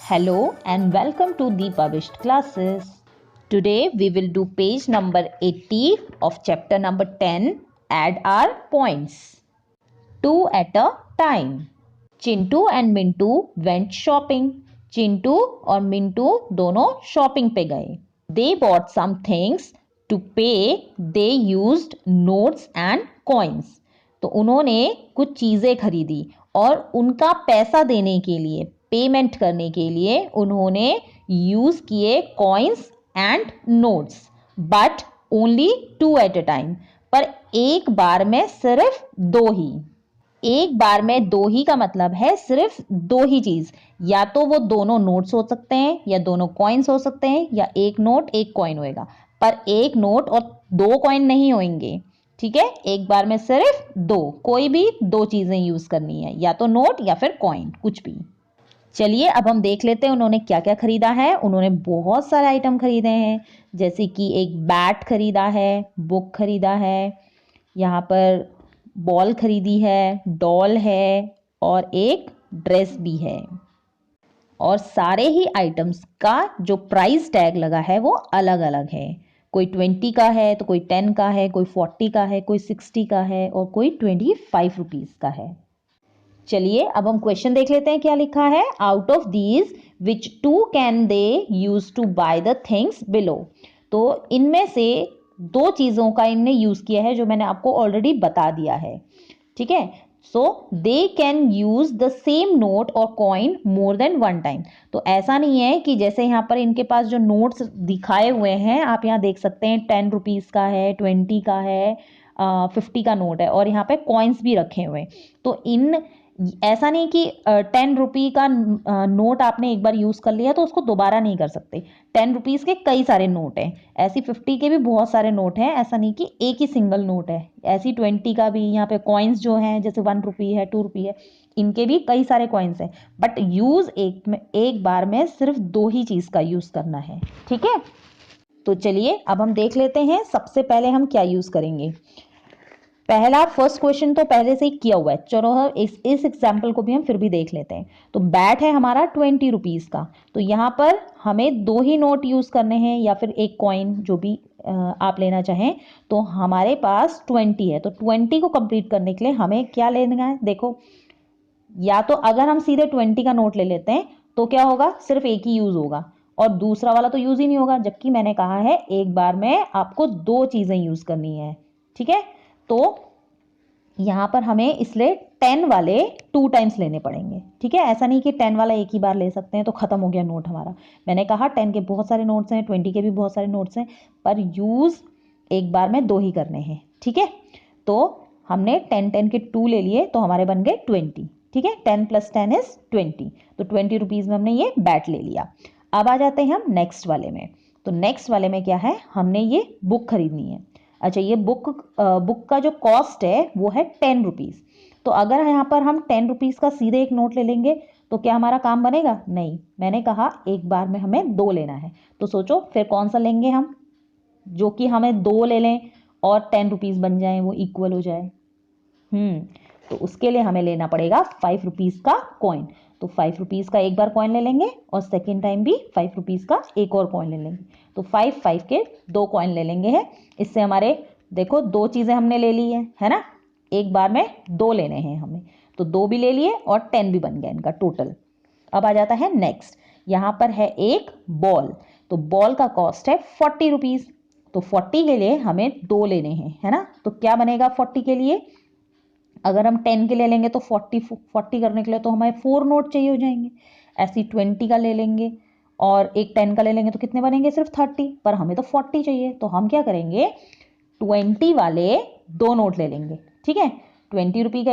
Hello and welcome to Deepavisht classes. Today we will do page number 80 of chapter number 10. Add our points. 2 at a time. Chintu and Mintu went shopping. Chintu और मिंटू दोनों shopping पे गए. They bought some things. To pay they used notes and coins. तो उन्होंने कुछ चीज़ें खरीदी और उनका पैसा देने के लिए, पेमेंट करने के लिए उन्होंने यूज़ किए coins and notes, but only 2 at a time. पर एक बार में सिर्फ 2 ही. एक बार में 2 ही का मतलब है सिर्फ 2 ही चीज. या तो वो दोनों नोट्स हो सकते हैं या दोनों कॉइन्स हो सकते हैं या एक नोट एक कॉइन होएगा, पर एक नोट और 2 कॉइन नहीं होंगे. ठीक है, एक बार में सिर्फ 2, कोई भी 2 चीजें यूज करनी है, या तो नोट या फिर कॉइन, कुछ भी. चलिए अब हम देख लेते हैं उन्होंने क्या क्या खरीदा है. उन्होंने बहुत सारे आइटम खरीदे हैं, जैसे कि एक बैट खरीदा है, बुक खरीदा है, यहाँ पर बॉल खरीदी है, डॉल है और एक ड्रेस भी है. और सारे ही आइटम्स का जो प्राइस टैग लगा है वो अलग अलग है. कोई 20 का है तो कोई 10 का है, कोई 40 का है, कोई 60 का है और कोई 25 रुपीज़ का है. चलिए अब हम क्वेश्चन देख लेते हैं क्या लिखा है. Out of these which 2 can they use to buy the things below. तो इनमें से 2 चीज़ों का इनने यूज़ किया है जो मैंने आपको ऑलरेडी बता दिया है. ठीक है, so they can use the same note और कॉइन मोर देन 1 टाइम. तो ऐसा नहीं है कि जैसे यहाँ पर इनके पास जो नोट्स दिखाए हुए हैं, आप यहाँ देख सकते हैं 10 रुपीज़ का है, 20 का है, 50 का नोट है और यहाँ पे कॉइन्स भी रखे हुए हैं. तो इन ऐसा नहीं कि 10 रुपी का नोट आपने एक बार यूज़ कर लिया तो उसको दोबारा नहीं कर सकते. 10 रुपीज़ के कई सारे नोट हैं, ऐसी 50 के भी बहुत सारे नोट हैं, ऐसा नहीं कि एक ही सिंगल नोट है. ऐसी 20 का भी, यहाँ पे कॉइन्स जो हैं जैसे 1 रुपी है, 2 रुपी है, इनके भी कई सारे कॉइन्स हैं, बट यूज़ एक बार में सिर्फ 2 ही चीज़ का यूज़ करना है. ठीक है, तो चलिए अब हम देख लेते हैं सबसे पहले हम क्या यूज़ करेंगे. पहला फर्स्ट क्वेश्चन तो पहले से ही किया हुआ है, चलो हम इस एग्जाम्पल को भी हम फिर भी देख लेते हैं. तो बैट है हमारा 20 रुपीज़ का, तो यहाँ पर हमें 2 ही नोट यूज़ करने हैं या फिर एक कॉइन, जो भी आप लेना चाहें. तो हमारे पास 20 है, तो 20 को कंप्लीट करने के लिए हमें क्या लेना है. देखो, या तो अगर हम सीधे 20 का नोट ले लेते हैं तो क्या होगा, सिर्फ एक ही यूज़ होगा और दूसरा वाला तो यूज़ ही नहीं होगा, जबकि मैंने कहा है एक बार में आपको 2 चीज़ें यूज़ करनी है. ठीक है, तो यहाँ पर हमें इसलिए 10 वाले 2 टाइम्स लेने पड़ेंगे. ठीक है, ऐसा नहीं कि 10 वाला एक ही बार ले सकते हैं तो ख़त्म हो गया नोट हमारा. मैंने कहा 10 के बहुत सारे नोट्स हैं, 20 के भी बहुत सारे नोट्स हैं, पर यूज़ एक बार में 2 ही करने हैं. ठीक है, तो हमने 10 के 2 ले लिए तो हमारे बन गए 20. ठीक है, 10 + 10 इज 20. तो 20 रुपीज़ में हमने ये बैट ले लिया. अब आ जाते हैं हम नेक्स्ट वाले में. तो नेक्स्ट वाले में क्या है, हमने ये बुक खरीदनी है. अच्छा, ये बुक का जो कॉस्ट है वो है 10 रुपीज़. तो अगर यहाँ पर हम 10 रुपीज़ का सीधे एक नोट ले लेंगे तो क्या हमारा काम बनेगा? नहीं. मैंने कहा एक बार में हमें 2 लेना है, तो सोचो फिर कौन सा लेंगे हम, जो कि हमें 2 ले लें और 10 रुपीज़ बन जाए, वो इक्वल हो जाए. तो उसके लिए हमें लेना पड़ेगा 5 रुपीज़ का कॉइन. तो 5 रुपीज़ का एक बार कॉइन ले लेंगे और सेकेंड टाइम भी 5 रुपीज़ का एक और कॉइन ले लेंगे. तो 5 के 2 कॉइन ले लेंगे हैं. इससे हमारे देखो 2 चीज़ें हमने ले ली है ना, एक बार में 2 लेने हैं हमें, तो 2 भी ले लिए और 10 भी बन गया इनका टोटल. अब आ जाता है नेक्स्ट. यहाँ पर है एक बॉल. तो बॉल का कॉस्ट है 40 रुपीज़. तो 40 के लिए हमें 2 लेने हैं, है ना. तो क्या बनेगा 40 के लिए, अगर हम 10 के ले लेंगे तो 40 करने के लिए तो हमें 4 नोट चाहिए हो जाएंगे. ऐसी 20 का ले लेंगे और एक 10 का ले लेंगे तो कितने बनेंगे, सिर्फ 30. पर हमें तो 40 चाहिए, तो हम क्या करेंगे, 20 वाले 2 नोट ले लेंगे. ठीक है, 20 रुपये का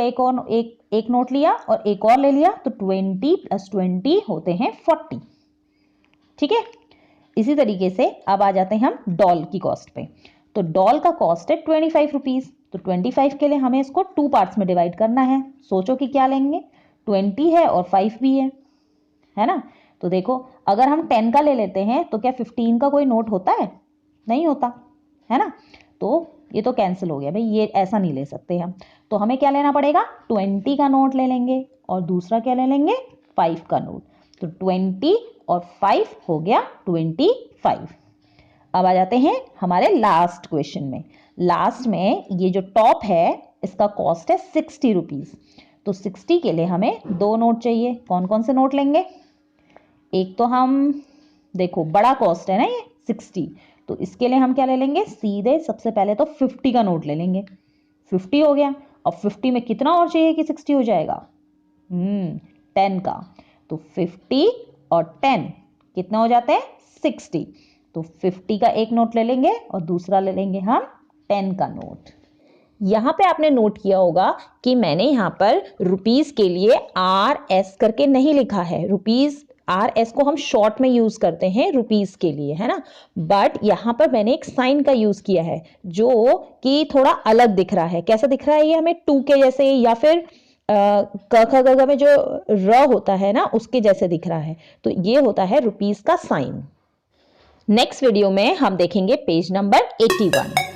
एक नोट लिया और एक और ले लिया, तो 20 + 20 होते हैं 40. ठीक है, इसी तरीके से अब आ जाते हैं हम डॉल की कॉस्ट पे. तो डॉल का कॉस्ट है 25 रुपीज़. तो 25 के लिए हमें इसको 2 पार्ट्स में डिवाइड करना है. सोचो कि क्या लेंगे, 20 है और 5 भी है ना. तो देखो अगर हम 10 का ले लेते हैं तो क्या 15 का कोई नोट होता है, नहीं होता, है ना. तो ये तो कैंसिल हो गया भाई, ये ऐसा नहीं ले सकते हम. तो हमें क्या लेना पड़ेगा, 20 का नोट ले लेंगे और दूसरा क्या ले लेंगे, 5 का नोट. तो 20 और 5 हो गया 25। अब आ जाते हैं हमारे लास्ट क्वेश्चन में। लास्ट में ये जो टॉप है इसका कॉस्ट है 60 रुपीज। तो 60 के लिए हमें 2 नोट चाहिए। कौन कौन से नोट लेंगे? एक तो हम देखो बड़ा कॉस्ट है ना ये 60, तो इसके लिए हम क्या ले लेंगे? सीधे सबसे पहले तो 50 का नोट ले लेंगे। 50 हो गया। अब 50 में कितना और चाहिए कि 60 हो जाएगा? 10 का। तो 50 और 10 कितना हो जाते हैं? 60। तो 50 का एक नोट ले लेंगे और दूसरा ले लेंगे हम 10 का नोट। यहाँ पे आपने नोट किया होगा कि मैंने यहाँ पर रुपीस के लिए RS करके नहीं लिखा है। रुपीस RS को हम शॉर्ट में यूज करते हैं रुपीस के लिए, है ना। बट यहाँ पर मैंने एक साइन का यूज किया है जो कि थोड़ा अलग दिख रहा है। कैसा दिख रहा है ये? हमें 2 के जैसे या फिर क ख ग घ में जो र होता है ना उसके जैसे दिख रहा है। तो ये होता है रुपीस का साइन। नेक्स्ट वीडियो में हम देखेंगे पेज नंबर 81।